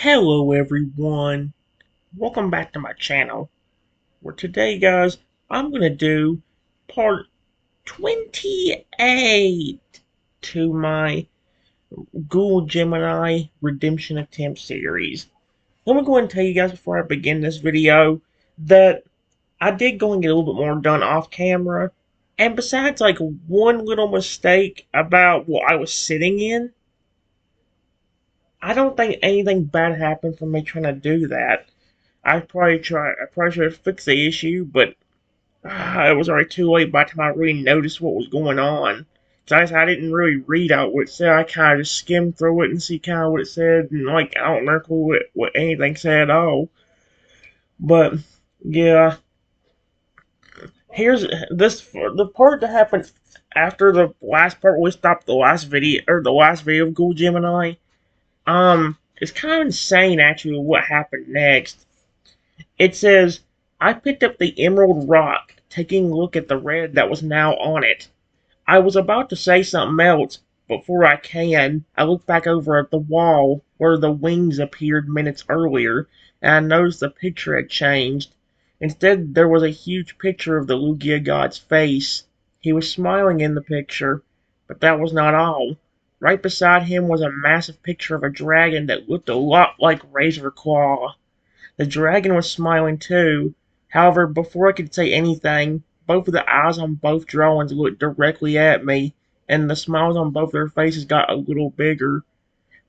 Hello everyone, welcome back to my channel, where today guys, I'm going to do part 28 to my Google Gemini Redemption Attempt series. Let me go ahead and tell you guys before I begin this video that I did go and get a little bit more done off camera, and besides like one little mistake about what I was sitting in, I don't think anything bad happened from me trying to do that. I probably should have fixed the issue, but it was already too late by the time I really noticed what was going on. So I didn't really read out what it said. I kind of just skimmed through it and see kind of what it said, and like I don't know what anything said at all. But yeah, here's the part that happened after the last part. We stopped the last video of Google Gemini. It's kind of insane actually what happened next. It says, I picked up the emerald rock, taking a look at the red that was now on it. I was about to say something else, but before I can, I looked back over at the wall where the wings appeared minutes earlier, and I noticed the picture had changed. Instead, there was a huge picture of the Lugia god's face. He was smiling in the picture, but that was not all. Right beside him was a massive picture of a dragon that looked a lot like Razor Claw. The dragon was smiling too. However, before I could say anything, both of the eyes on both drawings looked directly at me, and the smiles on both their faces got a little bigger.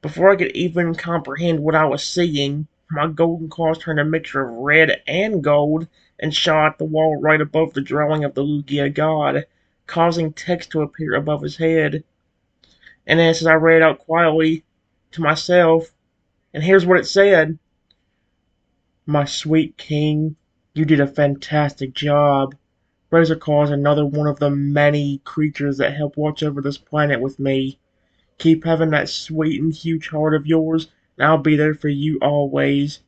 Before I could even comprehend what I was seeing, my golden claws turned a mixture of red and gold and shot at the wall right above the drawing of the Lugia god, causing text to appear above his head. And as I read it out quietly to myself, and here's what it said. My sweet king, you did a fantastic job. Razorclaw is another one of the many creatures that help watch over this planet with me. Keep having that sweet and huge heart of yours, and I'll be there for you always.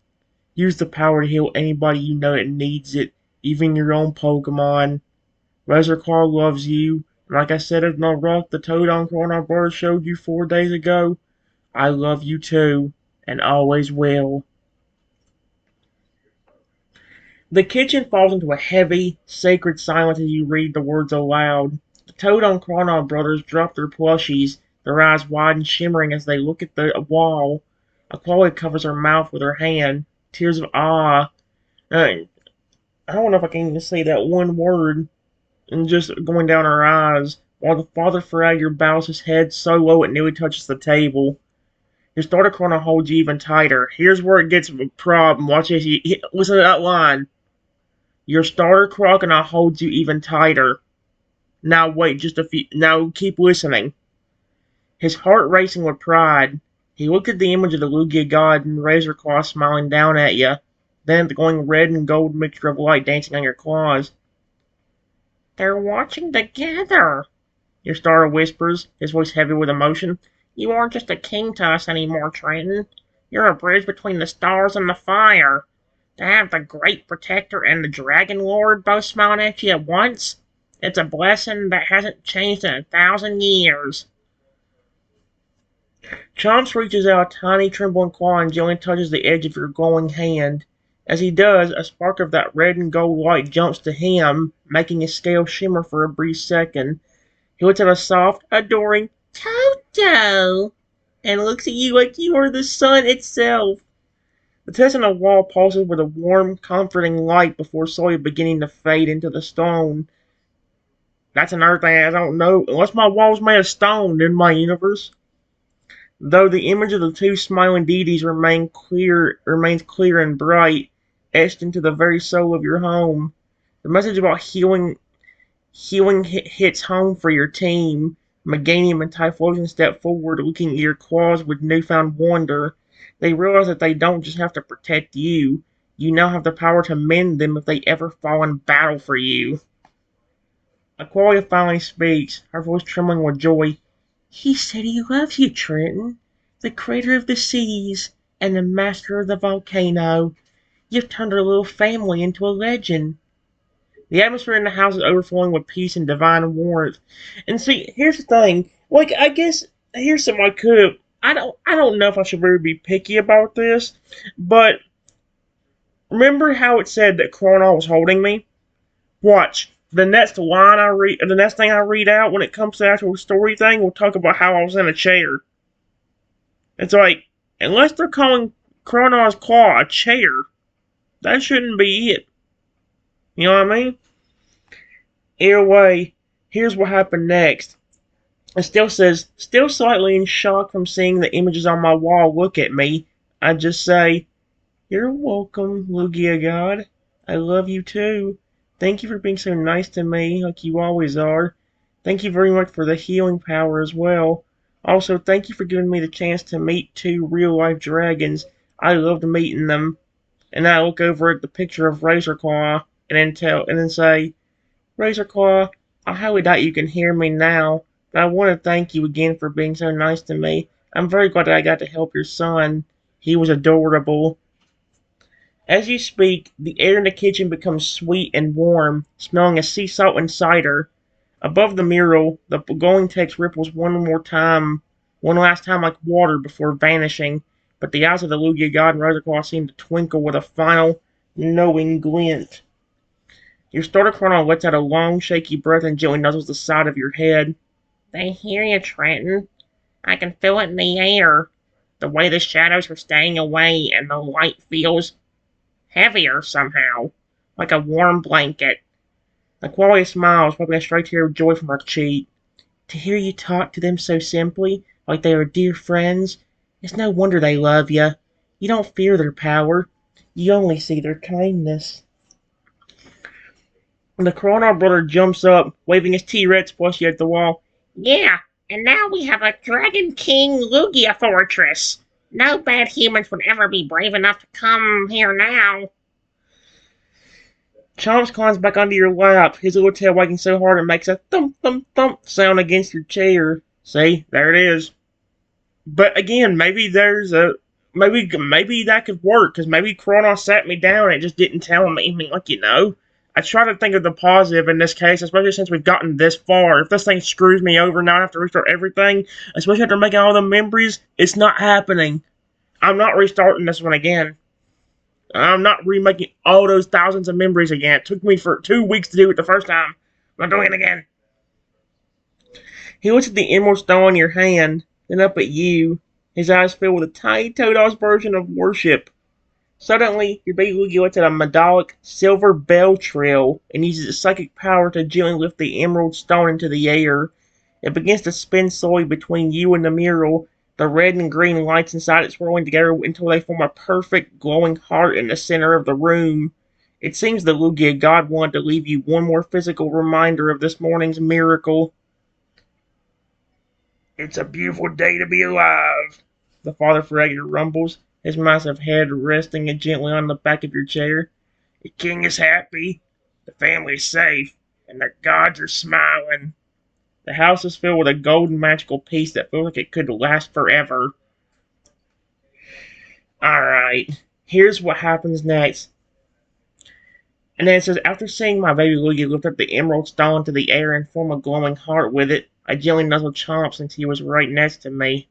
Use the power to heal anybody you know that needs it, even your own Pokemon. Razorclaw loves you, and like I said in the rock the Toad on Corner Bird showed you 4 days ago, I love you too, and always will. The kitchen falls into a heavy, sacred silence as you read the words aloud. The Toad on Cronov brothers drop their plushies, their eyes wide and shimmering as they look at the wall. Aqualia covers her mouth with her hand, tears of awe. I don't know if I can even say that one word, and just going down her eyes, while the Father Fragger bows his head so low it nearly touches the table. Your starter corner holds you even tighter. Here's where it gets a problem. Watch this. Listen to that line. Your starter crocodile holds you even tighter. Now wait just a few. Now keep listening. His heart racing with pride. He looked at the image of the Lugia god and Razor Claw smiling down at you. Then the glowing red and gold mixture of light dancing on your claws. They're watching together, your starter whispers, his voice heavy with emotion. You aren't just a king to us anymore, Trenton. You're a bridge between the stars and the fire. To have the Great Protector and the Dragon Lord both smiling at you at once, it's a blessing that hasn't changed in 1,000 years. Chomps reaches out a tiny trembling claw and gently touches the edge of your glowing hand. As he does, a spark of that red and gold light jumps to him, making his scales shimmer for a brief second. He lets out a soft, adoring Toto and looks at you like you are the sun itself. The text on the wall pulses with a warm, comforting light before slowly beginning to fade into the stone. That's another thing I don't know. Unless my wall's made of stone in my universe. Though the image of the two smiling deities remains clear and bright, etched into the very soul of your home. The message about healing hits home for your team. Meganium and Typhlosion step forward, looking at your claws with newfound wonder. They realize that they don't just have to protect you. You now have the power to mend them if they ever fall in battle for you. Aqualia finally speaks, her voice trembling with joy. He said he loves you, Trenton. The creator of the seas and the master of the volcano. You've turned our little family into a legend. The atmosphere in the house is overflowing with peace and divine warmth. And see, here's the thing. Like, I guess, here's something I don't know if I should really be picky about this, but remember how it said that Chrono was holding me? Watch. The next thing I read out when it comes to the actual story thing will talk about how I was in a chair. It's like, unless they're calling Chrono's claw a chair, that shouldn't be it. You know what I mean? Either way, here's what happened next. It still says, still slightly in shock from seeing the images on my wall look at me, I just say, "You're welcome, Lugia God. I love you too. Thank you for being so nice to me, like you always are. Thank you very much for the healing power as well. Also, thank you for giving me the chance to meet two real-life dragons. I loved meeting them." And then I look over at the picture of Razorclaw, and then say, "Razorclaw, I highly doubt you can hear me now, but I want to thank you again for being so nice to me. I'm very glad that I got to help your son. He was adorable." As you speak, the air in the kitchen becomes sweet and warm, smelling of sea salt and cider. Above the mural, the glowing text ripples one last time like water before vanishing, but the eyes of the Lugia god and Razorclaw seem to twinkle with a final, knowing glint. Your starter chrono lets out a long, shaky breath and gently nuzzles the side of your head. "They hear you, Trenton. I can feel it in the air. The way the shadows are staying away and the light feels heavier somehow, like a warm blanket." The quality smiles, wiping a stray tear of joy from her cheek. "To hear you talk to them so simply, like they are dear friends, it's no wonder they love you. You don't fear their power. You only see their kindness." The Chrono brother jumps up, waving his T-Rex plushie at the wall. "Yeah, and now we have a Dragon King Lugia fortress. No bad humans would ever be brave enough to come here now." Chomps climbs back onto your lap, his little tail wagging so hard it makes a thump thump thump sound against your chair. See, there it is. But again, maybe that could work, because maybe Kronos sat me down and just didn't tell me. I mean, I try to think of the positive in this case, especially since we've gotten this far. If this thing screws me over now, I have to restart everything, especially after making all the memories, it's not happening. I'm not restarting this one again. I'm not remaking all those thousands of memories again. It took me for 2 weeks to do it the first time. I'm not doing it again. He looks at the emerald stone in your hand, then up at you, his eyes filled with a tiny Toad's version of worship. Suddenly, your baby Lugia lets out a metallic silver bell trill and uses its psychic power to gently lift the emerald stone into the air. It begins to spin slowly between you and the mural, the red and green lights inside it swirling together until they form a perfect glowing heart in the center of the room. It seems the Lugia god wanted to leave you one more physical reminder of this morning's miracle. "It's a beautiful day to be alive," the father figure rumbles, his massive head resting gently on the back of your chair. "The king is happy, the family is safe, and the gods are smiling." The house is filled with a golden magical peace that feels like it could last forever. Alright, here's what happens next. And then it says, after seeing my baby Lugia lift up the emerald stone into the air and form a glowing heart with it, I gently nuzzled Chomp since he was right next to me.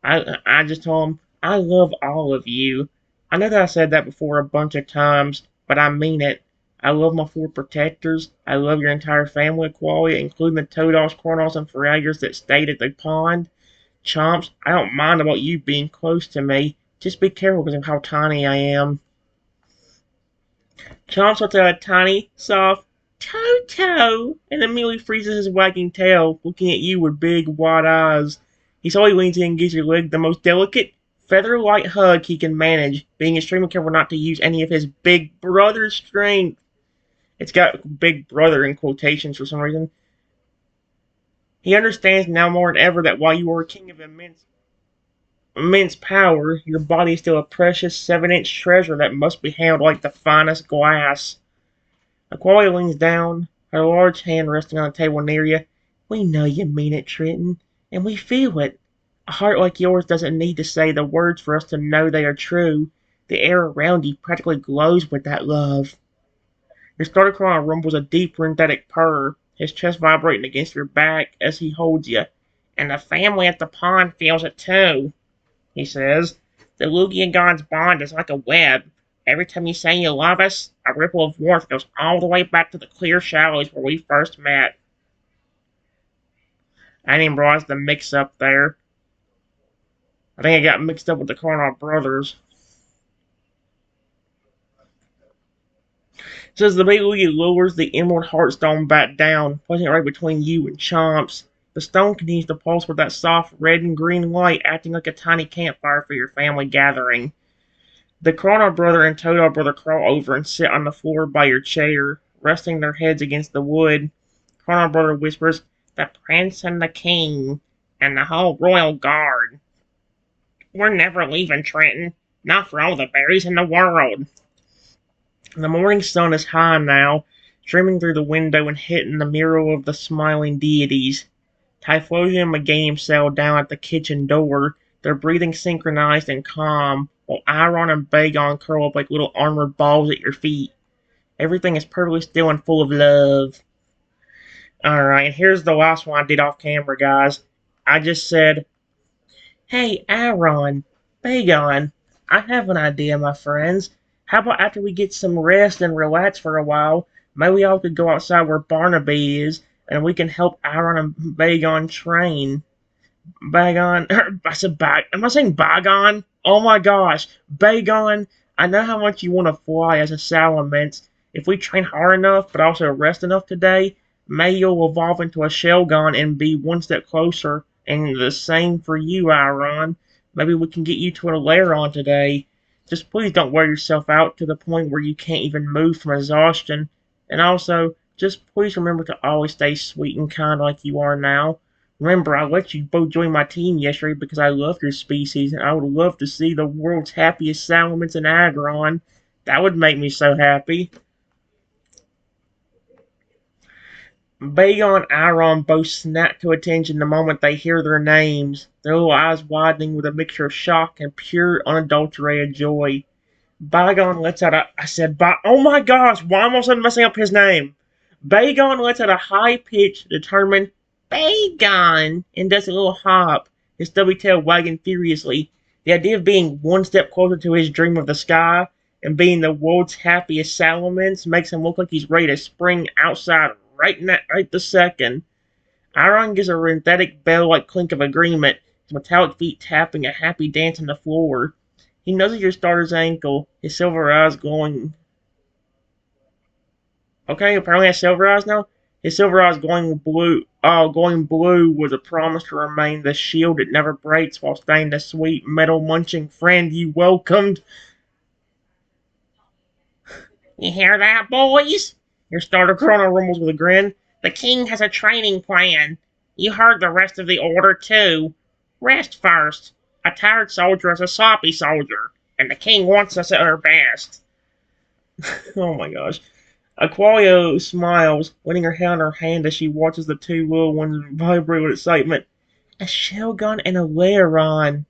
I just told him, "I love all of you. I know that I said that before a bunch of times, but I mean it. I love my 4 protectors. I love your entire family of Qualia, including the Toados, Cornals, and Feraliers that stayed at the pond. Chomps, I don't mind about you being close to me. Just be careful because of how tiny I am." Chomps lets out a tiny, soft "Toto" and immediately freezes his wagging tail, looking at you with big, wide eyes. He slowly leans in and gives your leg the most delicate, feather-light hug he can manage, being extremely careful not to use any of his big brother strength. It's got "big brother" in quotations for some reason. He understands now more than ever that while you are a king of immense power, your body is still a precious 7-inch treasure that must be handled like the finest glass. Aqualia leans down, her large hand resting on the table near you. "We know you mean it, Trenton, and we feel it. A heart like yours doesn't need to say the words for us to know they are true. The air around you practically glows with that love." Your starter rumbles a deep, rhythmic purr, his chest vibrating against your back as he holds you. And the family at the pond feels it too, he says. The Lugia God's bond is like a web. Every time you say you love us, a ripple of warmth goes all the way back to the clear shallows where we first met. I didn't realize the mix-up there. I think I got mixed up with the Carnal brothers. It says the big Lugia lowers the Emerald Heartstone back down, placing it right between you and Chomps. The stone continues to pulse with that soft red and green light, acting like a tiny campfire for your family gathering. The Chrono Brother and Toto Brother crawl over and sit on the floor by your chair, resting their heads against the wood. Chrono Brother whispers, "The Prince and the King, and the whole Royal Guard. We're never leaving Trenton, not for all the berries in the world." The morning sun is high now, streaming through the window and hitting the mural of the smiling deities. Typhlosion and Meganium settle down at the kitchen door, their breathing synchronized and calm, while Iron and Bagon curl up like little armored balls at your feet. Everything is perfectly still and full of love. Alright, here's the last one I did off camera, guys. I just said, "Hey, Aaron, Bagon, I have an idea, my friends. How about after we get some rest and relax for a while, maybe we all could go outside where Barnaby is, and we can help Aaron and Bagon train." Bagon, I said am I saying Bagon? Oh my gosh, Bagon, I know how much you want to fly as a Salamence. If we train hard enough, but also rest enough today, maybe you'll evolve into a Shelgon and be one step closer. And the same for you, Iron. Maybe we can get you to a Lairon today. Just please don't wear yourself out to the point where you can't even move from exhaustion. And also, just please remember to always stay sweet and kind like you are now. Remember, I let you both join my team yesterday because I love your species, and I would love to see the world's happiest Salamence in Aggron. That would make me so happy. Bagon and Iron both snap to attention the moment they hear their names, their little eyes widening with a mixture of shock and pure, unadulterated joy. Bagon lets out a... I said, oh my gosh, why am I suddenly messing up his name? Bagon lets out a high-pitched, determined Bagon and does a little hop, his stubby tail wagging furiously. The idea of being one step closer to his dream of the sky and being the world's happiest Salamence makes him look like he's ready to spring outside right this second. Iron gives a synthetic bell-like clink of agreement, his metallic feet tapping a happy dance on the floor. He nudges your starter's ankle, his silver eyes glowing. Okay, apparently has silver eyes now. His silver eyes glowing blue with a promise to remain the shield that never breaks while staying the sweet metal-munching friend you welcomed. You hear that, boys? Your starter Chrono rumbles with a grin. The king has a training plan. You heard the rest of the order, too. Rest first. A tired soldier is a sloppy soldier, and the king wants us at our best. Oh my gosh. Aquario smiles, laying her head on her hand as she watches the two little ones vibrate with excitement. A Shelgon and a Lairon.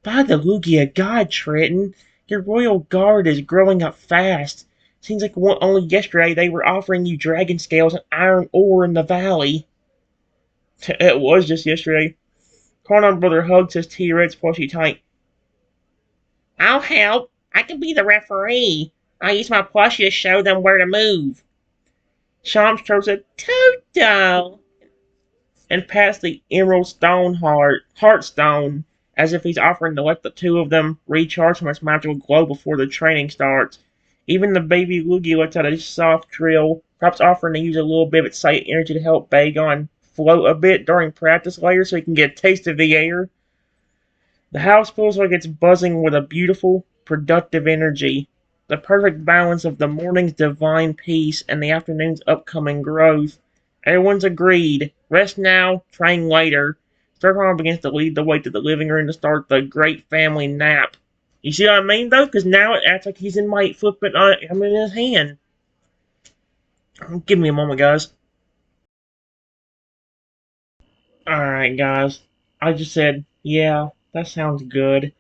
By the Lugia God, Trenton, your royal guard is growing up fast. Seems like only yesterday they were offering you dragon scales and iron ore in the valley. It was just yesterday. Carnon Brother hugs his T-Rex plushie tight. I'll help. I can be the referee. I use my plushie to show them where to move. Chomps throws a Toto and pats the Emerald Heartstone, as if he's offering to let the two of them recharge from its magical glow before the training starts. Even the baby Lugia lets out a soft trill, perhaps offering to use a little bit of its sight energy to help Bagon float a bit during practice later so he can get a taste of the air. The house feels like it's buzzing with a beautiful, productive energy, the perfect balance of the morning's divine peace and the afternoon's upcoming growth. Everyone's agreed. Rest now, train later. Starkron begins to lead the way to the living room to start the great family nap. You see what I mean, though? Because now it acts like he's in my flipping, I'm in his hand. Give me a moment, guys. Alright, guys. I just said, yeah, that sounds good.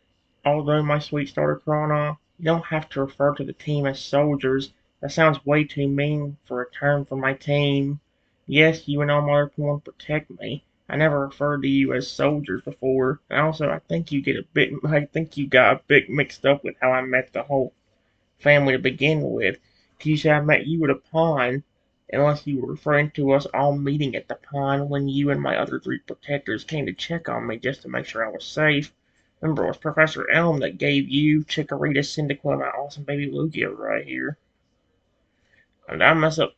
Although, my sweet starter Chrono, you don't have to refer to the team as soldiers. That sounds way too mean for a term for my team. Yes, you and all my other want to protect me. I never referred to you as soldiers before. And also, I think you got a bit mixed up with how I met the whole family to begin with. You said I met you at a pond, unless you were referring to us all meeting at the pond when you and my other three protectors came to check on me just to make sure I was safe. Remember, it was Professor Elm that gave you, Chikorita, Cyndaquil, and my awesome baby Lugia right here. And I mess up.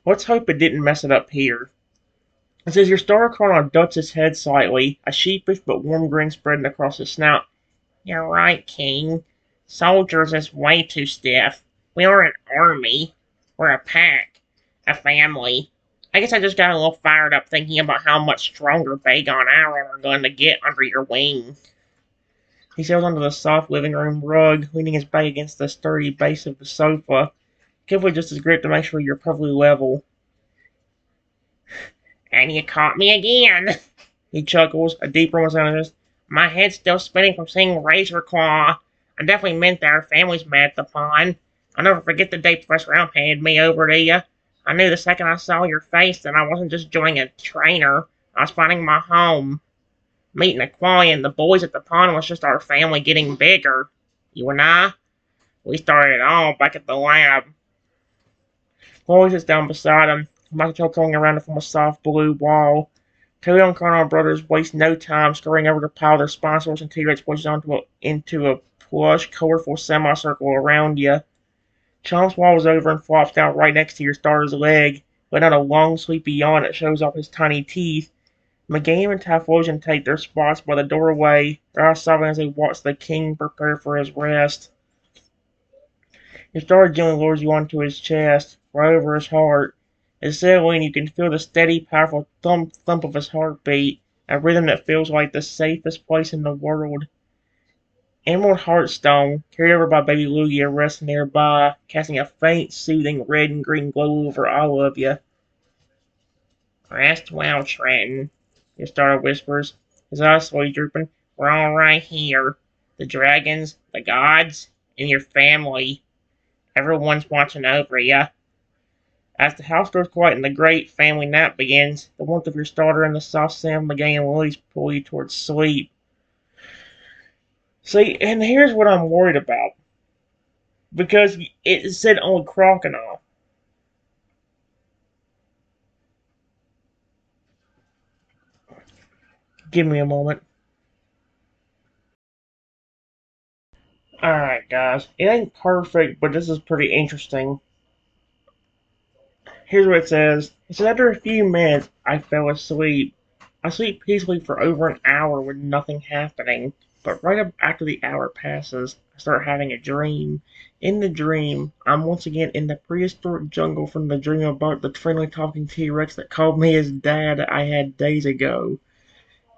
Let's hope it didn't mess it up here. It says your star chrono ducks his head slightly, a sheepish but warm grin spreading across his snout. You're right, King. Soldiers is way too stiff. We are an army. We're a pack. A family. I guess I just got a little fired up thinking about how much stronger Bagon and Aaron are going to get under your wing. He settles onto the soft living room rug, leaning his back against the sturdy base of the sofa, carefully just his grip to make sure you're perfectly level. And you caught me again, he chuckles, a deep rumble sound of his. My head's still spinning from seeing Razor Claw. I definitely meant that our families met at the pond. I'll never forget the day Professor Elm handed me over to you. I knew the second I saw your face that I wasn't just joining a trainer. I was finding my home. Meeting Aqualia and the boys at the pond was just our family getting bigger. You and I, we started it all back at the lab. Chloe sits down beside him, Michael going around from a soft blue wall. Two young Carnal brothers waste no time scurrying over to pile their sponsors and T-Rex pushes into a plush, colorful semicircle around you. Chomp's walls over and flops down right next to your star's leg, letting out a long, sleepy yawn that shows off his tiny teeth. McGame and Typhlosion take their spots by the doorway, their eyes sobbing as they watch the king prepare for his rest. Your star gently lowers you onto his chest, right over his heart. As settling, you can feel the steady, powerful thump of his heartbeat, a rhythm that feels like the safest place in the world. Emerald Heartstone, carried over by baby Lugia, rests nearby, casting a faint, soothing red and green glow over all of you. Rest well, Trenton, your star whispers, his eyes slowly drooping. We're all right here. The dragons, the gods, and your family. Everyone's watching over you. As the house grows quiet and the great family nap begins, the warmth of your starter and the soft sound of McGee and Lily's pull you towards sleep. See, and here's what I'm worried about. Because it said only Crocodile. Give me a moment. Alright, guys. It ain't perfect, but this is pretty interesting. Here's what it says. It says, after a few minutes, I fell asleep. I sleep peacefully for over an hour with nothing happening. But right after the hour passes, I start having a dream. In the dream, I'm once again in the prehistoric jungle from the dream about the friendly talking T-Rex that called me his dad I had days ago.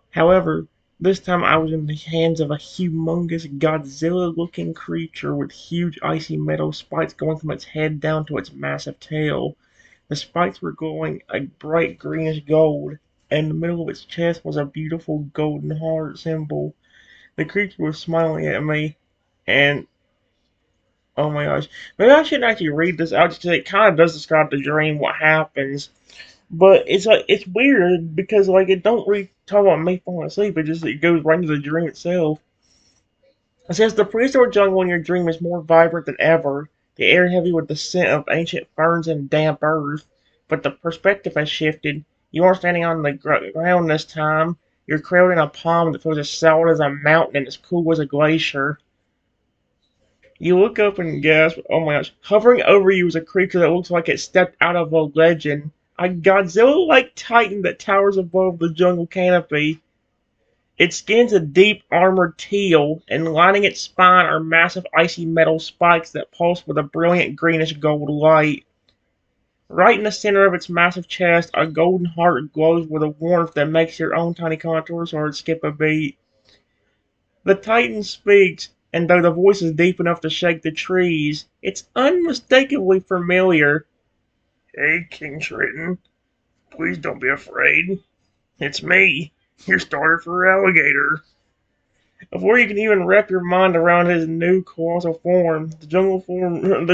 However, this time I was in the hands of a humongous Godzilla-looking creature with huge icy metal spikes going from its head down to its massive tail. The spikes were glowing a bright greenish gold, and in the middle of its chest was a beautiful golden heart symbol. The creature was smiling at me, and oh my gosh. Maybe I shouldn't actually read this out because it kind of does describe the dream, what happens. But it's like it's weird because like it don't really talk about me falling asleep. It goes right into the dream itself. It says the prehistoric jungle in your dream is more vibrant than ever. The air heavy with the scent of ancient ferns and damp earth. But the perspective has shifted. You aren't standing on the ground this time. You're cradled in a palm that feels as solid as a mountain and as cool as a glacier. You look up and gasp, oh my gosh. Hovering over you is a creature that looks like it stepped out of a legend. A Godzilla-like titan that towers above the jungle canopy. Its skin's a deep armored teal, and lining its spine are massive icy metal spikes that pulse with a brilliant greenish gold light. Right in the center of its massive chest, a golden heart glows with a warmth that makes your own tiny contours hard skip a beat. The Titan speaks, and though the voice is deep enough to shake the trees, it's unmistakably familiar. Hey, King Triton, please don't be afraid. It's me, your starter for Alligator. Before you can even wrap your mind around his new colossal form, the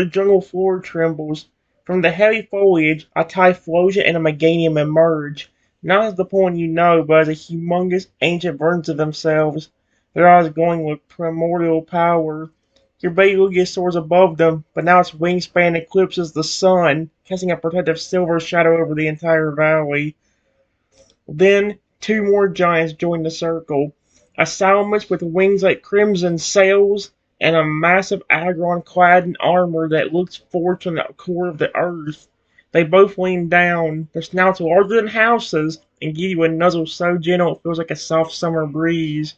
jungle floor trembles. From the heavy foliage, a Typhlosia and a Meganium emerge, not as the point you know, but as humongous ancient versions of themselves, their eyes glowing with primordial power. Your baby Lugia soars above them, but now its wingspan eclipses the sun, casting a protective silver shadow over the entire valley. Then, two more giants join the circle. A Salamis with wings like crimson sails, and a massive Agron clad in armor that looks forged from the core of the earth. They both lean down, their snouts larger than houses, and give you a nuzzle so gentle it feels like a soft summer breeze.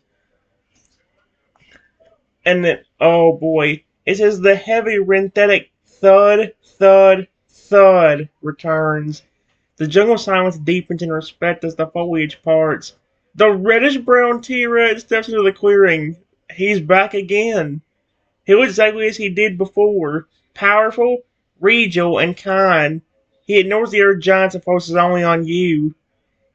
And then, oh boy, it says the heavy renthetic thud, thud, thud returns. The jungle silence deepens in respect as the foliage parts. The reddish-brown T-Rex steps into the clearing. He's back again. He looks exactly as he did before. Powerful, regal, and kind. He ignores the other giants and focuses only on you.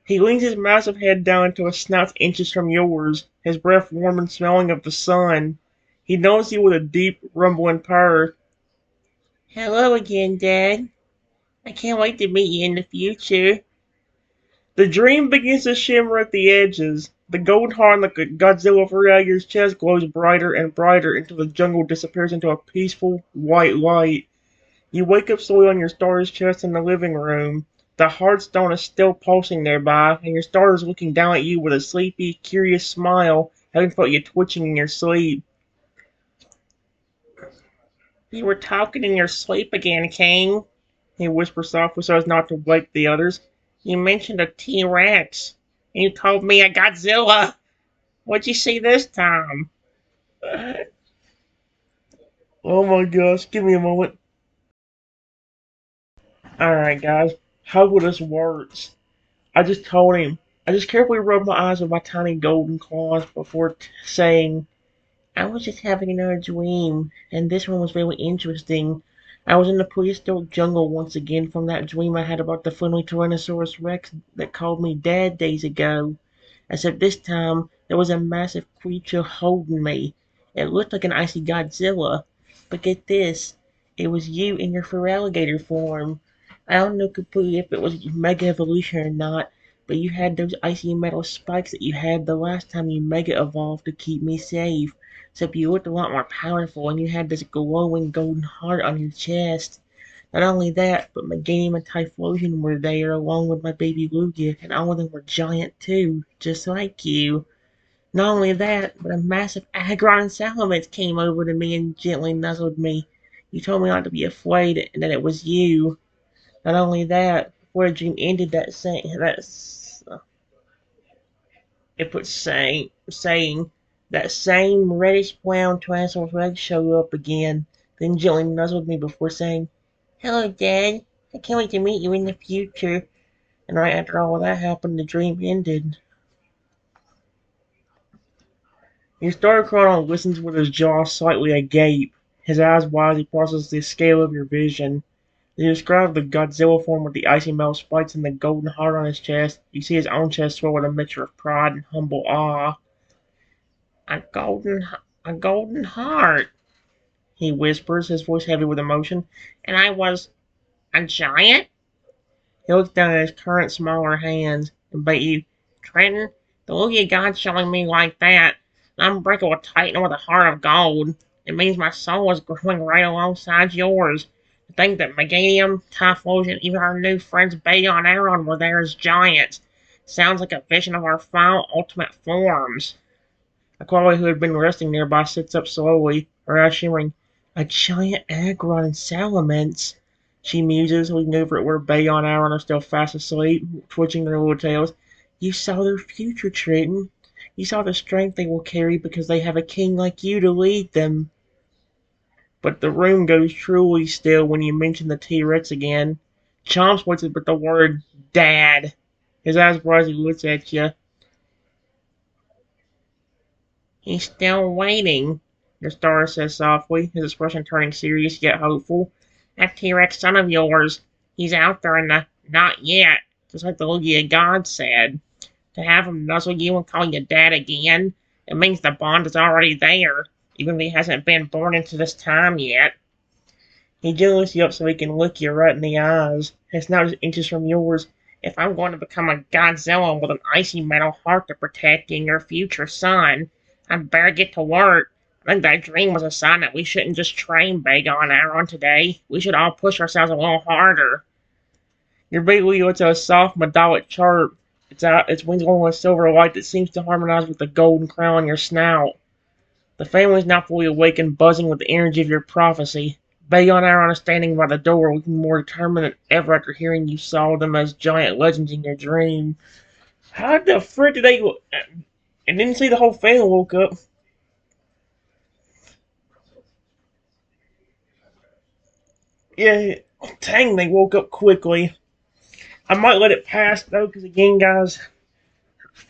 He leans his massive head down until his snout's inches from yours, his breath warm and smelling of the sun. He knows you with a deep, rumbling purr. Hello again, Dad. I can't wait to meet you in the future. The dream begins to shimmer at the edges. The golden heart on the Godzilla Furia's chest glows brighter and brighter until the jungle disappears into a peaceful, white light. You wake up slowly on your starter's chest in the living room. The heartstone is still pulsing nearby, and your starter is looking down at you with a sleepy, curious smile, having felt you twitching in your sleep. You were talking in your sleep again, King, he whispered softly so as not to wake the others. You mentioned a T-Rex. And you told me a Godzilla. What'd you see this time? Oh my gosh, give me a moment. Alright, guys, how will this works? I just told him. I just carefully rubbed my eyes with my tiny golden claws before saying, I was just having another dream, and this one was very interesting. I was in the prehistoric jungle once again from that dream I had about the friendly Tyrannosaurus Rex that called me Dad days ago. Except this time, there was a massive creature holding me. It looked like an icy Godzilla. But get this, it was you in your fur alligator form. I don't know completely if it was Mega Evolution or not, but you had those icy metal spikes that you had the last time you Mega Evolved to keep me safe. Except you looked a lot more powerful and you had this glowing golden heart on your chest. Not only that, but Meganium and Typhlosion were there along with my baby Lugia, and all of them were giant too, just like you. Not only that, but a massive Agron Salamence came over to me and gently nuzzled me. You told me not to be afraid and that it was you. Not only that, before the dream ended, it put saying that same reddish brown Tyrannosaurus Rex showed up again, then gently nuzzled me before saying, Hello, Dad. I can't wait to meet you in the future. And right after all of that happened, the dream ended. Your Starcron listens with his jaw slightly agape, his eyes wide as he processes the scale of your vision. As you describe the Godzilla form with the icy metal spikes and the golden heart on his chest, you see his own chest swell with a mixture of pride and humble awe. A golden, a golden heart, he whispers, his voice heavy with emotion. And I was a giant? He looks down at his current smaller hands and bait you. Trenton, the Lugia God's showing me like that. An unbreakable titan with a heart of gold. It means my soul is growing right alongside yours. To think that Meganium, Typhlosion, and even our new friends Bayon and Aaron were there as giants. Sounds like a vision of our final ultimate forms. A Aqualia who had been resting nearby sits up slowly, her eyes shimmering. A giant Agron and Salamence, she muses, looking over at where Bayon and Aaron are still fast asleep, twitching their little tails. You saw their future, Trenton. You saw the strength they will carry because they have a king like you to lead them. But the room goes truly still when you mention the T-Rex again. Chomps waits at the word Dad. His eyes bright as he looks at you. He's still waiting, your star says softly, his expression turning serious yet hopeful. That T-Rex son of yours, he's out there in the not yet, just like the Lugia God said. To have him nuzzle you and call you Dad again, it means the bond is already there, even if he hasn't been born into this time yet. He jingles you up so he can look you right in the eyes. It's not just inches from yours. If I'm going to become a Godzilla with an icy metal heart to protect in your future son, I'd better get to work. I think that dream was a sign that we shouldn't just train Bagon Aaron today. We should all push ourselves a little harder. Your big wheel to a soft metallic chirp. Its wings glowing with silver light that seems to harmonize with the golden crown on your snout. The family is now fully awake and buzzing with the energy of your prophecy. Bayon and Aaron are standing by the door, looking more determined than ever after hearing you saw them as giant legends in your dream. How the frick did they? And didn't see the whole family woke up. Yeah, dang, they woke up quickly. I might let it pass though, because again, guys,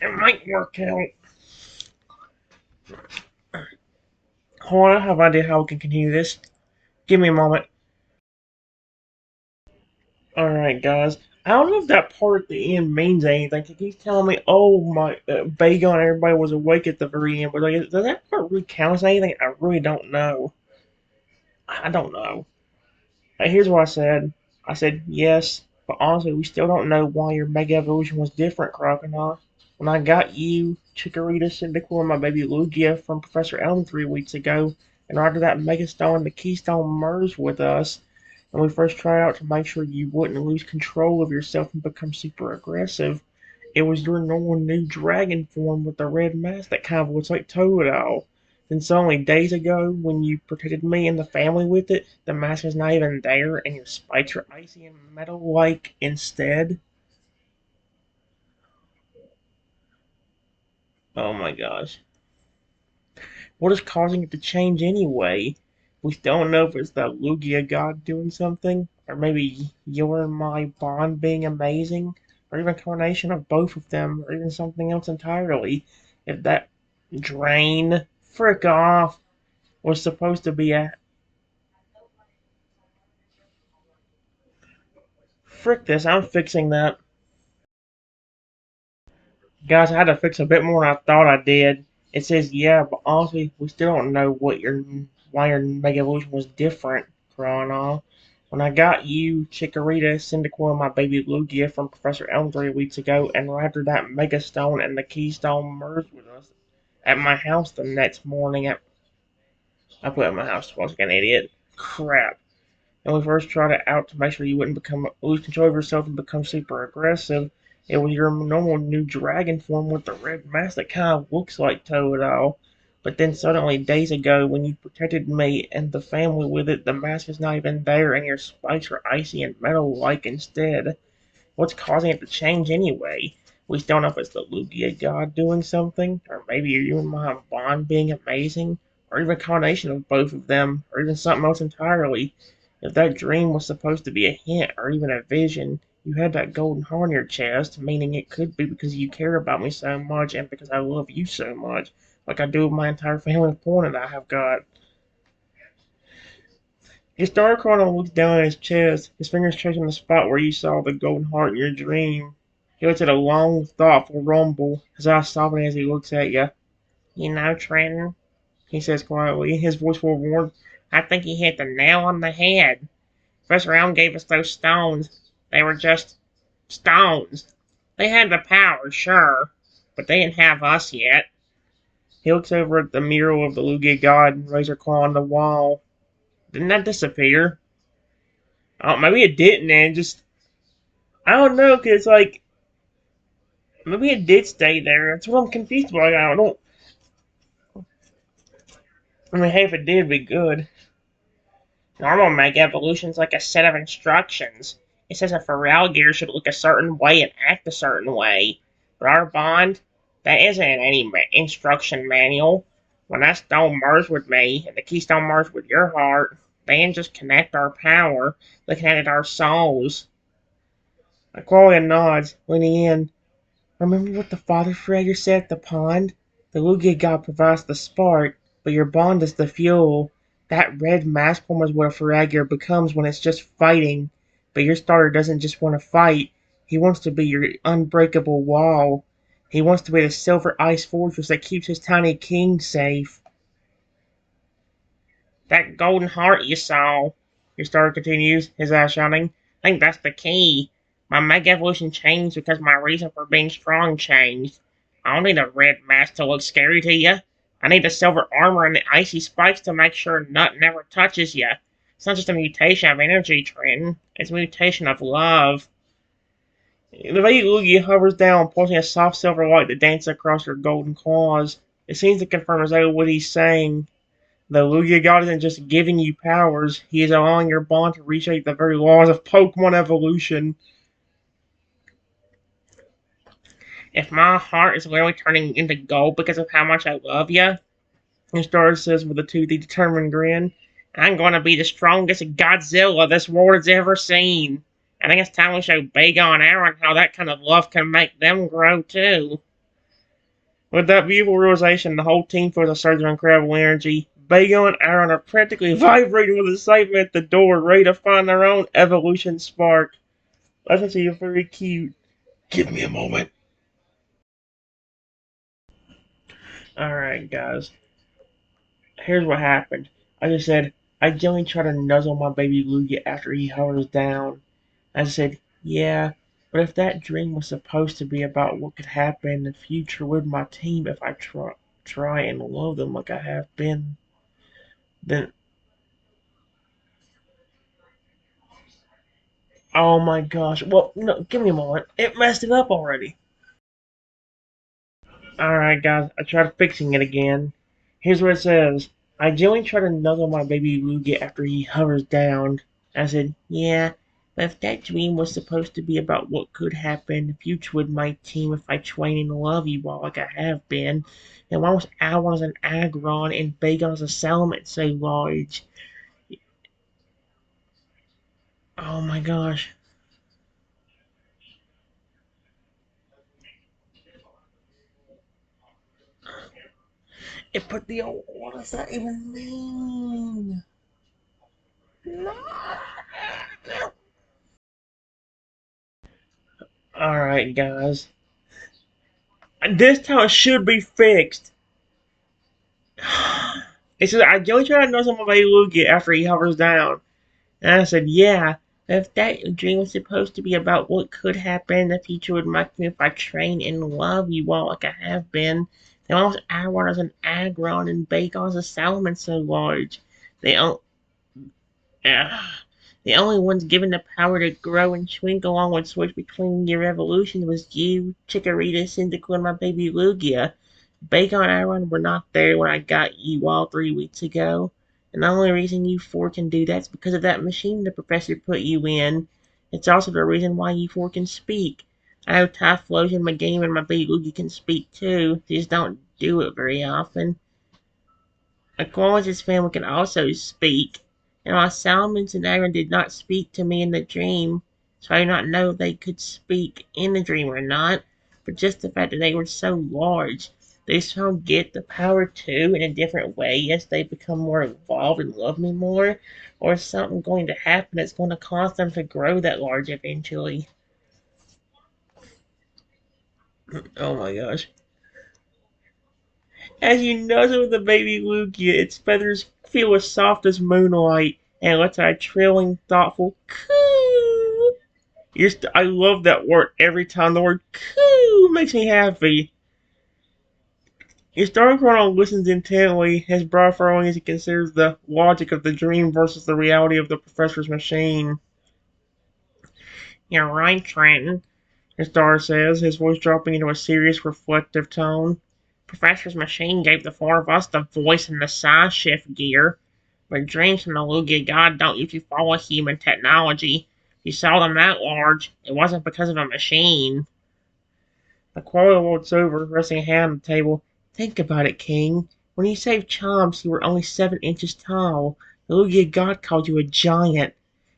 it might work out. Hold on, I have an idea how we can continue this. Give me a moment. Alright, guys. I don't know if that part at the end means anything. He keeps telling me, oh, my, Bagon, everybody was awake at the very end. But like, does that part really count as anything? I really don't know. I don't know. Here's what I said. I said, yes, but honestly, we still don't know why your Mega Evolution was different, Crocodile. When I got you, Chikorita, Cyndaquil, and my baby Lugia from Professor Elm 3 weeks ago, and after that Mega Stone and the Keystone merged with us, and we first tried out to make sure you wouldn't lose control of yourself and become super aggressive, it was your normal new dragon form with the red mask that kind of looks like Toadal. Then suddenly, days ago, when you protected me and the family with it, the mask is not even there and your spikes are icy and metal-like instead. Oh my gosh. What is causing it to change anyway? We still don't know if it's the Lugia god doing something, or maybe your and my bond being amazing, or even a combination of both of them, or even something else entirely. If that drain, frick off, was supposed to be a frick this, I'm fixing that. Guys, I had to fix a bit more than I thought I did. It says, yeah, but honestly, we still don't know why your Mega Evolution was different, Chrono. When I got you, Chikorita, Cyndaquil, and my baby Lugia from Professor Elm 3 weeks ago, and right after that Mega Stone and the Keystone merged with us at my house the next morning. I put at my house twice like an idiot. Crap. And we first tried it out to make sure you wouldn't lose control of yourself and become super aggressive. It was your normal new dragon form with the red mask that kind of looks like Toadal. But then suddenly, days ago, when you protected me and the family with it, the mask is not even there and your spikes are icy and metal-like instead. What's causing it to change anyway? We still don't know if it's the Lugia god doing something, or maybe you and my bond being amazing, or even a combination of both of them, or even something else entirely. If that dream was supposed to be a hint or even a vision, you had that golden heart on your chest, meaning it could be because you care about me so much and because I love you so much, like I do with my entire family of porn that I have got. His dark Chrono looks down at his chest, his fingers tracing the spot where you saw the golden heart in your dream. He lets out a long, thoughtful rumble, his eyes softening as he looks at you. You know, Trenton, he says quietly, his voice full of warmth, I think he hit the nail on the head. Professor Elm gave us those stones. They were just stones. They had the power, sure, but they didn't have us yet. He looks over at the mural of the Lugia god and razor claw on the wall. Didn't that disappear? Oh, maybe it didn't, and just I don't know, cause like maybe it did stay there. That's what I'm confused about. I don't. I mean, hey, if it did, it'd be good. Normal Mega Evolution's like a set of instructions. It says a Feraligatr should look a certain way and act a certain way. But our bond, that isn't in any instruction manual. When that stone merged with me, and the keystone merged with your heart, they didn't just connect our power, they connected our souls. Aqualia nods, leaning in. Remember what the father Fragger said at the pond? The Lugia god provides the spark, but your bond is the fuel. That red mask form is what a Fragger becomes when it's just fighting. But your starter doesn't just want to fight. He wants to be your unbreakable wall. He wants to be the silver ice fortress that keeps his tiny king safe. That golden heart you saw. Your star continues, his eyes shining. I think that's the key. My mega evolution changed because my reason for being strong changed. I don't need a red mask to look scary to you. I need the silver armor and the icy spikes to make sure nothing ever touches you. It's not just a mutation of energy, Trenton. It's a mutation of love. The baby Lugia hovers down, pulsing a soft silver light that dances across her golden claws. It seems to confirm exactly what he's saying. The Lugia God isn't just giving you powers, he is allowing your bond to reshape the very laws of Pokemon evolution. If my heart is literally turning into gold because of how much I love you, Star says with a toothy, determined grin, I'm going to be the strongest Godzilla this world has ever seen. I think it's time we show Bagon and Aaron how that kind of love can make them grow too. With that beautiful realization, the whole team feels a surge of incredible energy. Bagon and Aaron are practically vibrating with excitement at the door, ready to find their own evolution spark. That's actually very cute. Give me a moment. Alright, guys. Here's what happened. I just said, I gently try to nuzzle my baby Lugia after he hovers down. I said, yeah, but if that dream was supposed to be about what could happen in the future with my team if I try and love them like I have been, then oh my gosh. Well, no, give me a moment. It messed it up already. Alright, guys, I tried fixing it again. Here's what it says. I gently try to nuzzle my baby Lugia after he hovers down. I said, yeah, but if that dream was supposed to be about what could happen in the future with my team if I train and love you all like I have been, then why was Alwan as an Aggron and Bagon as a Salmon so large? Oh my gosh. It put the old, what does that even mean? No. Alright, guys. This time it should be fixed. It says, I only try to know something about Lugia after he hovers down. And I said, yeah, if that dream was supposed to be about what could happen in the future with my me if I train and love you all like I have been, then why was Iron as an Aggron and Bacon's a Salmon so large? They don't. Uh, the only ones given the power to grow and shrink along with switch between your evolutions was you, Chikorita, Cyndaquil, and my baby Lugia. Bacon and Aaron were not there when I got you all 3 weeks ago. And the only reason you four can do that is because of that machine the professor put you in. It's also the reason why you four can speak. I know Typhlosion, my game, and my baby Lugia can speak too. They just don't do it very often. Aqualis' family can also speak, and while Salmons and Aaron did not speak to me in the dream, so I do not know if they could speak in the dream or not, but just the fact that they were so large, they somehow get the power too in a different way as they become more evolved and love me more, or is something going to happen that's going to cause them to grow that large eventually? Oh my gosh. As you nuzzle the baby Lugia, its feathers feel as soft as moonlight, and it lets out a trilling, thoughtful coo. I love that word every time. The word coo makes me happy. Your Starcrown listens intently, his brow furrowing as he considers the logic of the dream versus the reality of the professor's machine. You're right, Trenton, the star says, his voice dropping into a serious, reflective tone. Professor's machine gave the four of us the voice and the size shift gear, but dreams from the Lugia God don't usually follow human technology. If you saw them that large, it wasn't because of a machine. The Aquila walks over, resting a hand on the table. Think about it, King. When you saved Chomps, you were only 7 inches tall. The Lugia God called you a giant.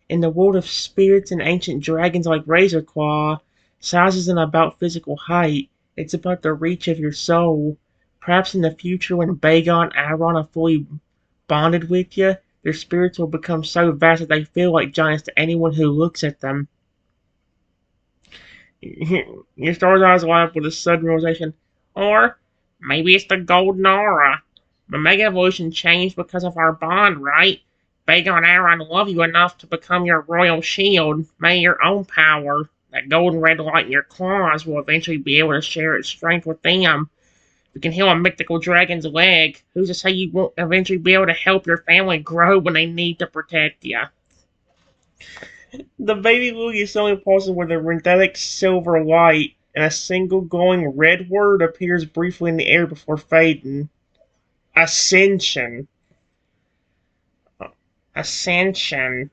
In the world of spirits and ancient dragons like Razorclaw, size isn't about physical height, it's about the reach of your soul. Perhaps in the future when Bagon and Aron are fully bonded with you, their spirits will become so vast that they feel like giants to anyone who looks at them. Your star's eyes light up with a sudden realization. Or maybe it's the golden aura. The Mega Evolution changed because of our bond, right? Bagon Aaron love you enough to become your royal shield. May your own power, that golden red light in your claws, will eventually be able to share its strength with them. You can heal a mythical dragon's leg. Who's to say you won't eventually be able to help your family grow when they need to protect you? The baby Lugia is so impulsive with a synthetic silver light, and a single glowing red word appears briefly in the air before fading. Ascension. Ascension.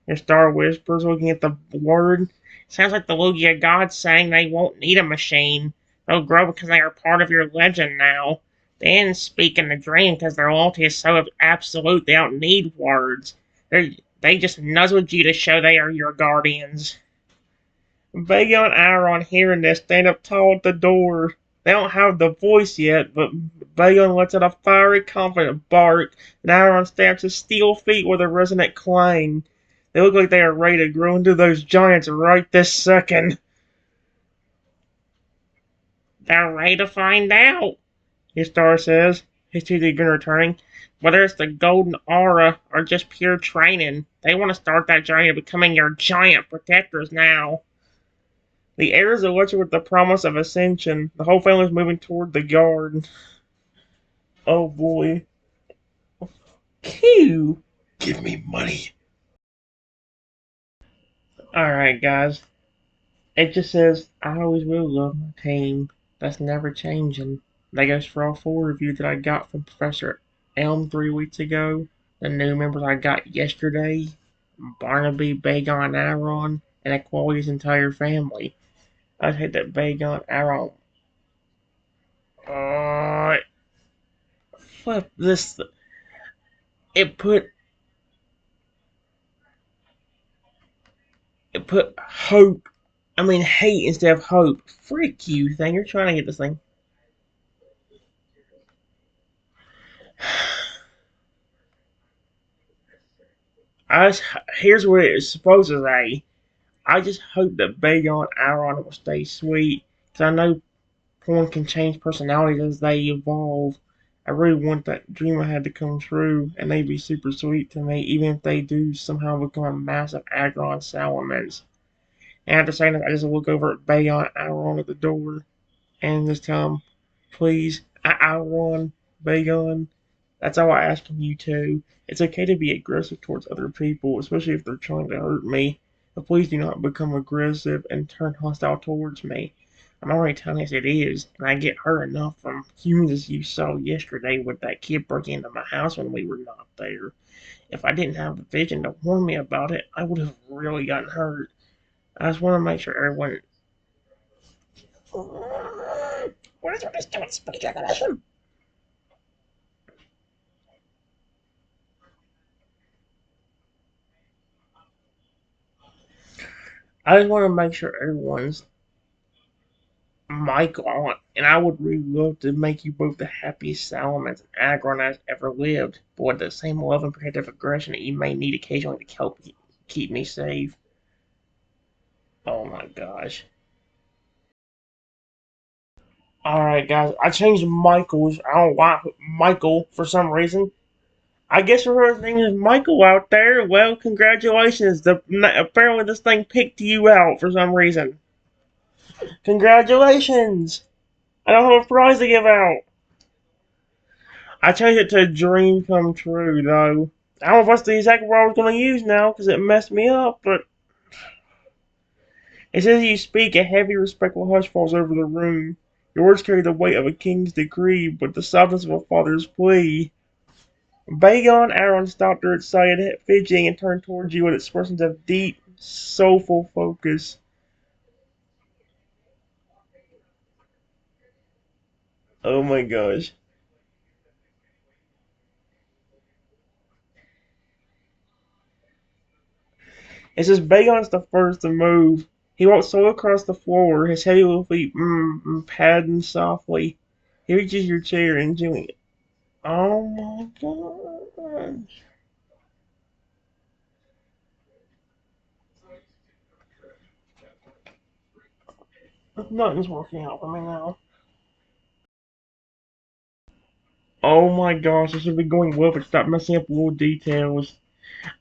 Your star whispers, looking at the word. Sounds like the Lugia gods saying they won't need a machine. They'll grow because they are part of your legend now. They didn't speak in the dream because their loyalty is so absolute they don't need words. They just nuzzled you to show they are your guardians. Vega and Aaron, hearing this, stand up tall at the door. They don't have the voice yet, but Vega lets out a fiery, confident bark, and Aaron stamps his steel feet with a resonant clang. They look like they are ready to grow into those giants right this second. They're ready to find out, his star says, his teeth again returning. Whether it's the golden aura or just pure training, they want to start that journey of becoming your giant protectors now. The air is electric with the promise of ascension. The whole family is moving toward the yard. Oh boy. Q. Give me money. Alright, guys. It just says, I always will love my team. That's never changing. That goes for all 4 reviews that I got from Professor Elm 3 weeks ago. The new members I got yesterday. Barnaby, Bagon, Aaron, and Aqualia's entire family. I hate that Bagon, Aaron. Flip this. It put hope. I mean hate instead of hope. Frick you, thing. You're trying to get this thing. Here's what it's supposed to say. I just hope that Bayon Aaron will stay sweet, because I know porn can change personalities as they evolve. I really want that dream I had to come true, and they'd be super sweet to me, even if they do somehow become massive Agron salamanders. And after saying that, I just look over at Bayon Aaron at the door, and just tell him, please, Aaron, Bayon, that's all I ask from you too. It's okay to be aggressive towards other people, especially if they're trying to hurt me. But please do not become aggressive and turn hostile towards me. I'm already telling you as it is, and I get hurt enough from humans as you saw yesterday with that kid breaking into my house when we were not there. If I didn't have the vision to warn me about it, I would have really gotten hurt. I just want to make sure everyone. What is this doing, speech recognition? I just want to make sure everyone's Michael, and I would really love to make you both the happiest Salamence and Agron has ever lived, but with the same love and protective aggression that you may need occasionally to help keep me safe. Oh my gosh. Alright, guys, I changed Michael's. I don't know why Michael for some reason. I guess her name is Michael out there. Well, congratulations. Apparently, this thing picked you out for some reason. Congratulations! I don't have a prize to give out. I changed it to Dream Come True, though. I don't know if that's the exact word I was going to use now, because it messed me up, but... It says you speak, a heavy, respectful hush falls over the room. Your words carry the weight of a king's decree, but the softness of a father's plea. Bagon Aaron stopped her excited, fidgeting, and turned towards you with expressions of deep, soulful focus. Oh my gosh. It says Bagon's the first to move. He walks slowly across the floor, his heavy little feet padding softly. He reaches your chair and Jimmy. Oh my gosh. Nothing's working out for me now. Oh my gosh, this should be going well, but stop messing up little details.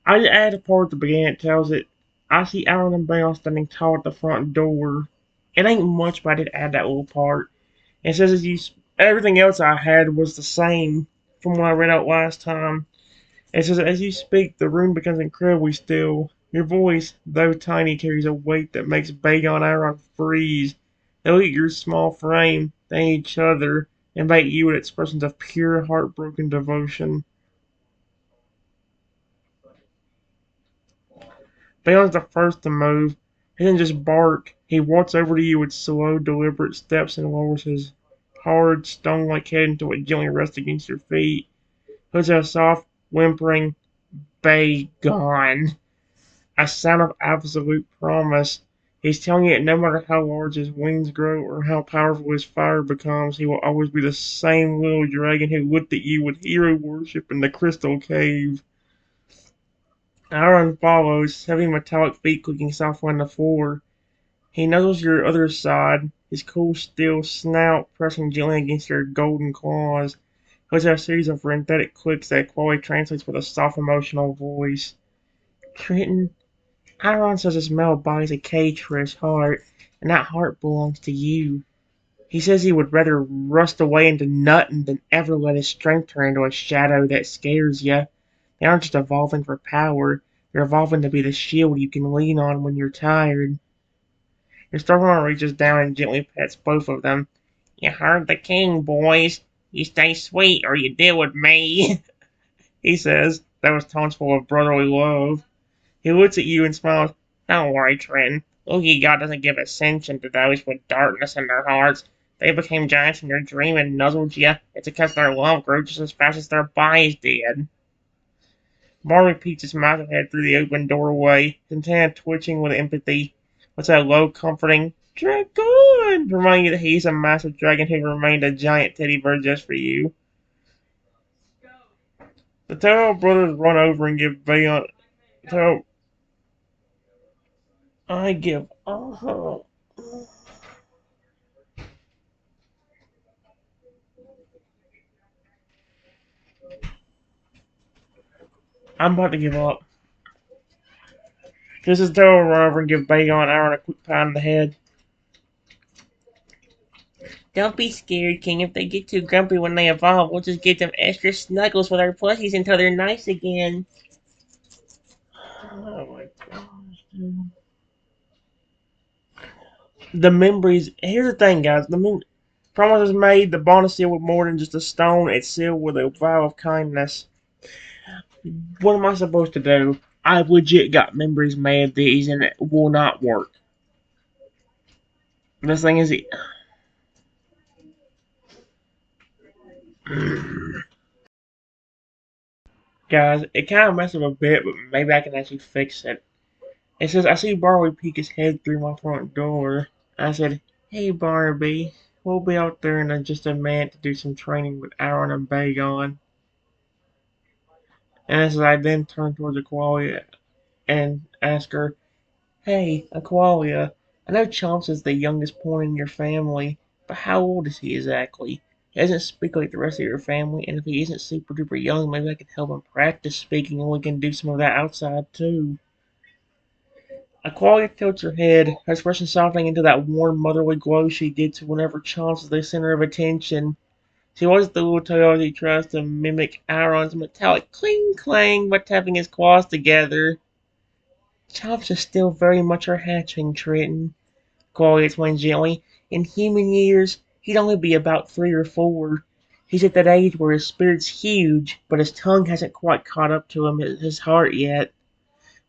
I add a part at the beginning that tells it, I see Alan and Bale standing tall at the front door. It ain't much, but I did add that little part. It says everything else I had was the same from what I read out last time. It says as you speak, the room becomes incredibly still. Your voice, though tiny, carries a weight that makes Bagon Aaron freeze. They look at your small frame, then each other, invite you with expressions of pure, heartbroken devotion. Bagon's the first to move. He doesn't just bark. He walks over to you with slow, deliberate steps and lowers his hard, stone-like head until it gently rests against your feet. He puts a soft, whimpering, Bagon. A sound of absolute promise. He's telling you that no matter how large his wings grow or how powerful his fire becomes, he will always be the same little dragon who looked at you with hero worship in the crystal cave. Aaron follows, heavy metallic feet clicking softly on the floor. He nuzzles your other side, his cool steel snout pressing gently against your golden claws. He lets out a series of synthetic clicks that Quali translates with a soft emotional voice. Trenton, Chiron says his metal body's a cage for his heart, and that heart belongs to you. He says he would rather rust away into nothing than ever let his strength turn into a shadow that scares you. They aren't just evolving for power, they're evolving to be the shield you can lean on when you're tired. Your Starborn reaches down and gently pets both of them. You heard the king, boys. You stay sweet or you deal with me, he says. That was tones full of brotherly love. He looks at you and smiles. Don't worry, Trenton. Oogie God doesn't give ascension to those with darkness in their hearts. They became giants in your dream and nuzzled you. It's because their love grew just as fast as their bodies did. Barney peeks his massive head through the open doorway, his antenna twitching with empathy. What's that low, comforting dragon? Reminding you that he's a massive dragon who remained a giant teddy bear just for you. The Tail brothers run over and give Bayon. So I give. I'm about to give up. Just as Tail run over and give Bayon Aaron a quick pat on the head. Don't be scared, King. If they get too grumpy when they evolve, we'll just give them extra snuggles with our plushies until they're nice again. Oh my gosh, dude. The memories. Here's the thing, guys. The promise is made. The bond is sealed with more than just a stone. It's sealed with a vow of kindness. What am I supposed to do? I legit got memories made of these, and it will not work. This thing is, guys. It kind of messed up a bit, but maybe I can actually fix it. It says, I see Barnaby peek his head through my front door. I said, hey Barnaby, we'll be out there in just a minute to do some training with Aaron and Bagon. And as I then turned towards Aqualia and asked her, hey, Aqualia, I know Chomps is the youngest pawn in your family, but how old is he exactly? He doesn't speak like the rest of your family, and if he isn't super duper young, maybe I can help him practice speaking and we can do some of that outside too. Aqualia tilts her head, her expression softening into that warm motherly glow she gets whenever Chomps is the center of attention. She watches the little tail as he tries to mimic Aaron's metallic cling clang by tapping his claws together. Chomps is still very much our hatchling, Trenton, Aqualia explains gently. In human years, he'd only be about 3 or 4. He's at that age where his spirit's huge, but his tongue hasn't quite caught up to his heart yet.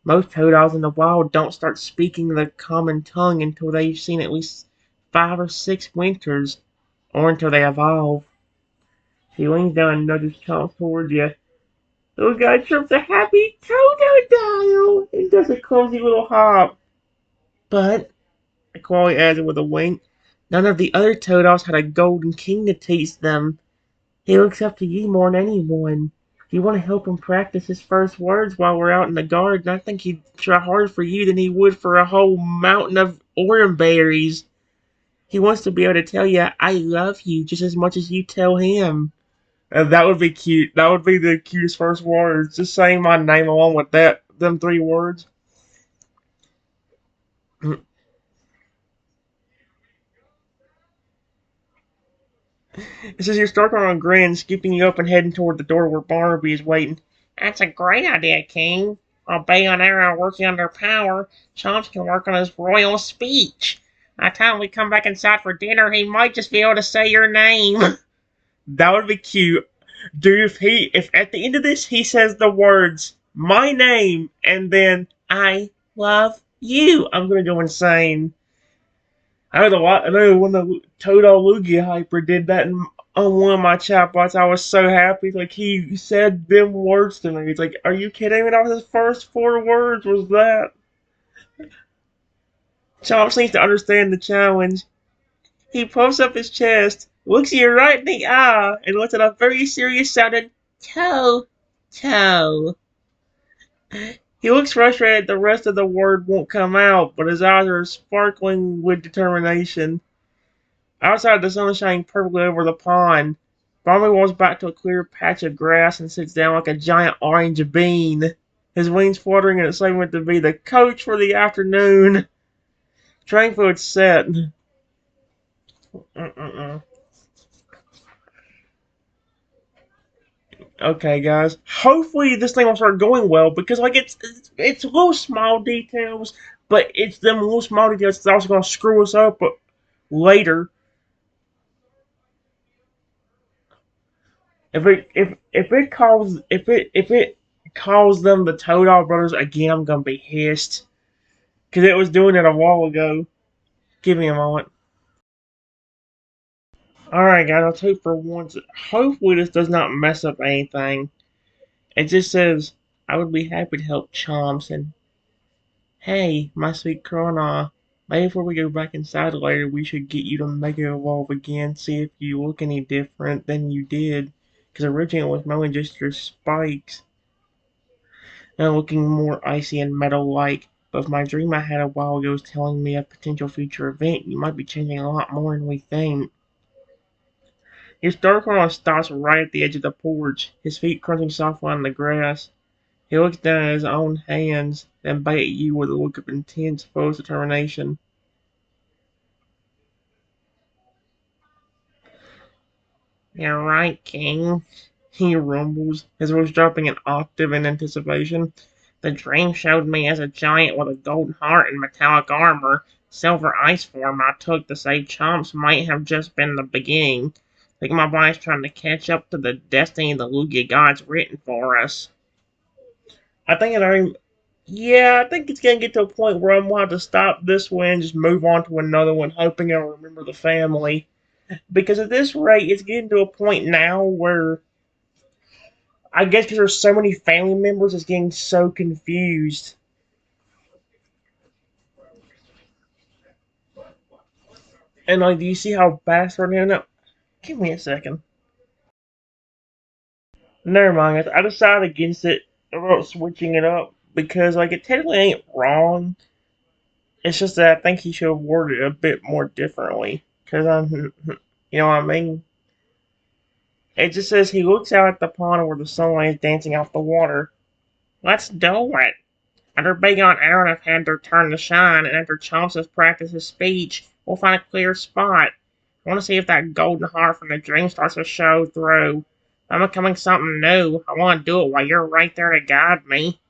Most toadogs in the wild don't start speaking the common tongue until they've seen at least 5 or 6 winters, or until they evolve. He leans down and nudges Chomp towards you. Little guy chirps a happy Totodile and does a clumsy little hop. But, Aqualia adds with a wink, none of the other Toadogs had a golden king to teach them. He looks up to you more than anyone. If you want to help him practice his first words while we're out in the garden, I think he'd try harder for you than he would for a whole mountain of orange berries. He wants to be able to tell you, I love you, just as much as you tell him. That would be cute. That would be the cutest first words. Just saying my name along with them three words. It says you're starting on a grin, scooping you up and heading toward the door where Barnaby is waiting. That's a great idea, King. While Bay and Aaron are working under power, Chomps can work on his royal speech. By the time we come back inside for dinner, he might just be able to say your name. That would be cute. Dude, if at the end of this he says the words, my name, and then, I love you, I'm gonna go insane. I know when the Todo Lugia Hyper did that on one of my chatbots, I was so happy. Like, he said them words to me. It's like, are you kidding me? That was his first four words, was that? Chomp seems to understand the challenge. He puffs up his chest, looks you right in the eye, and lets out a very serious sounding toe, toe. He looks frustrated the rest of the word won't come out, but his eyes are sparkling with determination. Outside, the sun is shining perfectly over the pond. Barney walks back to a clear patch of grass and sits down like a giant orange bean, his wings fluttering in excitement to be the coach for the afternoon. Train food set. Mm-mm-mm. Okay, guys. Hopefully this thing will start going well because like it's little small details, but it's them little small details that's also gonna screw us up later. If it calls them the Toad Brothers again, I'm gonna be pissed because it was doing it a while ago. Give me a moment. All right, guys. I'll tell you for once. Hopefully this does not mess up anything. It just says I would be happy to help Chomps and hey, my sweet Krona. Maybe before we go back inside later, we should get you to Mega Evolve again, see if you look any different than you did. Because originally it was mainly just your spikes. And looking more icy and metal-like. But if my dream I had a while ago was telling me a potential future event, you might be changing a lot more than we think. Your Starcorn stops right at the edge of the porch, his feet crunching softly on the grass. He looks down at his own hands, then back at you with a look of intense, focused determination. You're right, King, he rumbles, his voice dropping an octave in anticipation. The dream showed me as a giant with a golden heart and metallic armor. Silver ice form I took to save Chomps might have just been the beginning. I think my body's trying to catch up to the destiny the Lugia gods written for us. I think it already. Yeah, I think it's gonna get to a point where I'm gonna have to stop this one and just move on to another one, hoping I'll remember the family. Because at this rate, it's getting to a point now where I guess because there's so many family members, it's getting so confused. And like, do you see how fast we're doing it? Give me a second. Never mind. I decided against it about switching it up because like it technically ain't wrong. It's just that I think he should have worded it a bit more differently. Cause I'm, you know what I mean. It just says he looks out at the pond where the sunlight is dancing off the water. Let's do it. After Big and Aaron have had their turn to shine, and after Chomps has practiced his speech, we'll find a clear spot. I want to see if that golden heart from the dream starts to show through. I'm becoming something new. I want to do it while you're right there to guide me.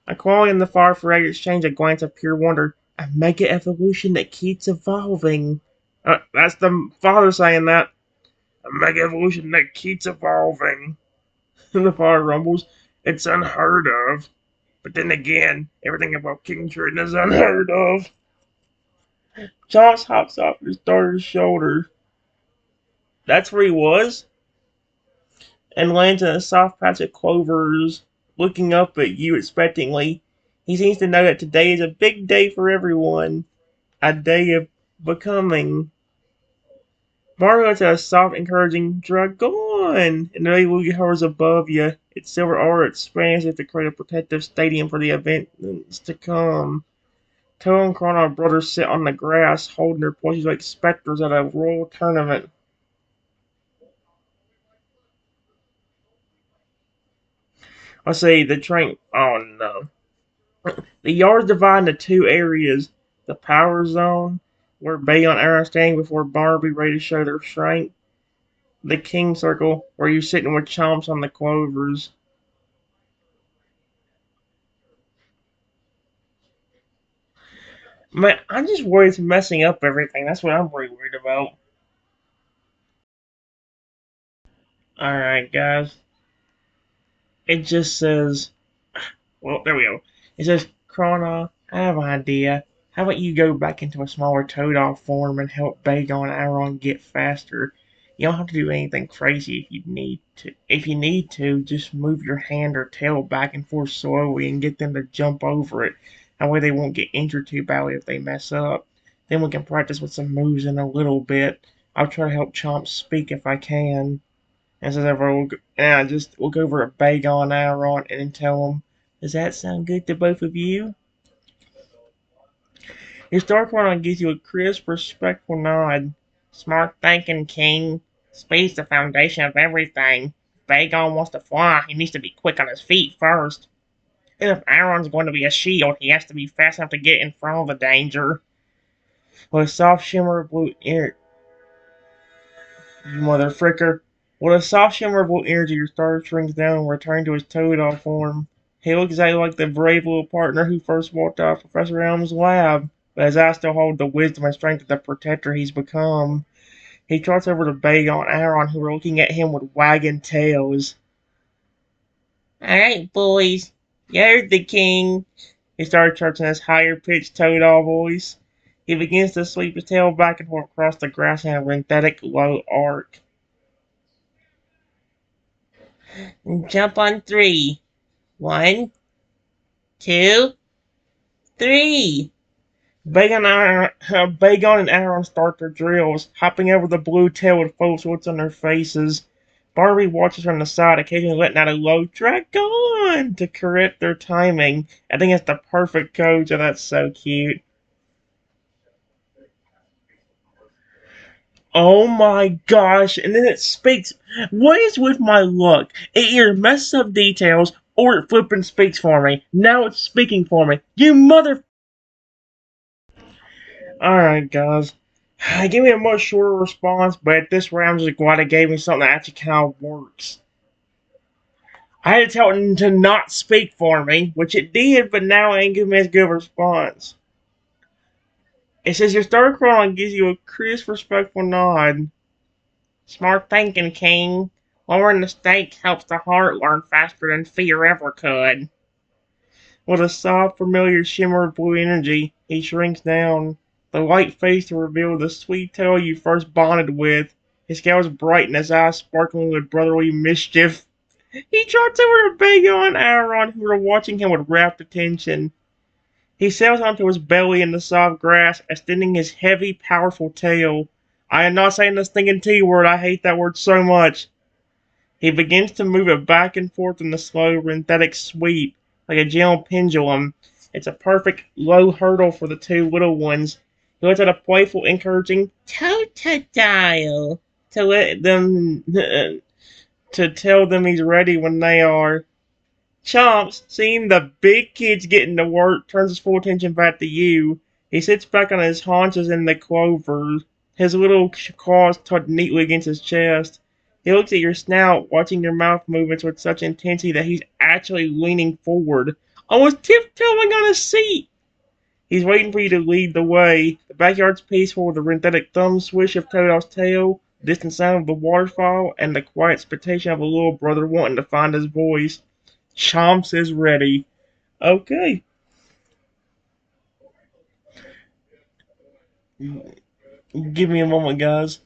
Aqualia and the Far Fred exchange a glance of pure wonder. A mega evolution that keeps evolving. That's the father saying that. A mega evolution that keeps evolving. And the father rumbles. It's unheard of. But then again, everything about King Triton is unheard of. Chomps hops off his daughter's shoulder. That's where he was? And lands in a soft patch of clovers, looking up at you expectantly. He seems to know that today is a big day for everyone. A day of becoming. Mario to a soft, encouraging Dragon, and the lady hovers above you. Its silver aura expands as if to create a protective stadium for the events to come. Toe and Chrono brothers sit on the grass, holding their plushies like specters at a royal tournament. Let's see, the train. Oh no. The yard's divided into two areas. The power zone, where Bay and Aaron are standing before Barbie ready to show their strength. The king circle, where you're sitting with chomps on the clovers. Man, I'm just worried it's messing up everything. That's what I'm really worried about. Alright, guys. It just says, well, there we go. It says, Krona, I have an idea. How about you go back into a smaller Toadol form and help Bagon and Aaron get faster? You don't have to do anything crazy if you need to. If you need to, just move your hand or tail back and forth slowly and get them to jump over it. That way they won't get injured too badly if they mess up. Then we can practice with some moves in a little bit. I'll try to help Chomp speak if I can. And so therefore, we'll go over a Bagon and Aaron and then tell them, does that sound good to both of you? Your star chrono gives you a crisp, respectful nod. Smart thinking, King. Speed's the foundation of everything. If Bagon wants to fly, he needs to be quick on his feet first. And if Aaron's going to be a shield, he has to be fast enough to get in front of the danger. With a soft shimmer of blue air, you mother fricker. With a soft shimmer of blue energy, your star shrinks down and returns to his Toadol form. He looks exactly like the brave little partner who first walked out of Professor Elm's lab, but his eyes still hold the wisdom and strength of the protector he's become. He trots over to Bagon and Aaron, who are looking at him with wagging tails. Alright, boys. You're the king. He started trudging his higher pitched Toadol voice. He begins to sweep his tail back and forth across the grass in a synthetic low arc. Jump on three. 1, 2, 3. Bagon and Aaron start their drills, hopping over the blue tail with full swords on their faces. Barbie watches from the side, occasionally letting out a low "Dragon" to correct their timing. I think it's the perfect code, so that's so cute. Oh my gosh, and then it speaks. What is with my luck? It either messes up details or it flippin' speaks for me. Now it's speaking for me. You mother. Alright, guys. Give me a much shorter response, but at this rate, I'm just glad it gave me something that actually kind of works. I had to tell it to not speak for me, which it did, but now it ain't giving me as good a response. It says your star chrono gives you a crisp, respectful nod. Smart thinking, King. Lowering the stakes helps the heart learn faster than fear ever could. With a soft, familiar shimmer of blue energy, he shrinks down. The light face to reveal the sweet tail you first bonded with. His scales bright and his eyes sparkling with brotherly mischief. He trots over to Bagon and Aaron, who are watching him with rapt attention. He settles onto his belly in the soft grass, extending his heavy, powerful tail. I am not saying this thinking T word, I hate that word so much. He begins to move it back and forth in a slow, synthetic sweep, like a gentle pendulum. It's a perfect low hurdle for the two little ones. He lets out a playful, encouraging "Totodile" to let them to tell them he's ready when they are. Chomps, seeing the big kids getting to work, turns his full attention back to you. He sits back on his haunches in the clover, his little claws tucked neatly against his chest. He looks at your snout, watching your mouth movements with such intensity that he's actually leaning forward, almost tiptoeing on his seat. He's waiting for you to lead the way. The backyard's peaceful with the synthetic thumb swish of Toadol's tail, the distant sound of the waterfall, and the quiet expectation of a little brother wanting to find his voice. Chomps is ready. Okay. Give me a moment, guys.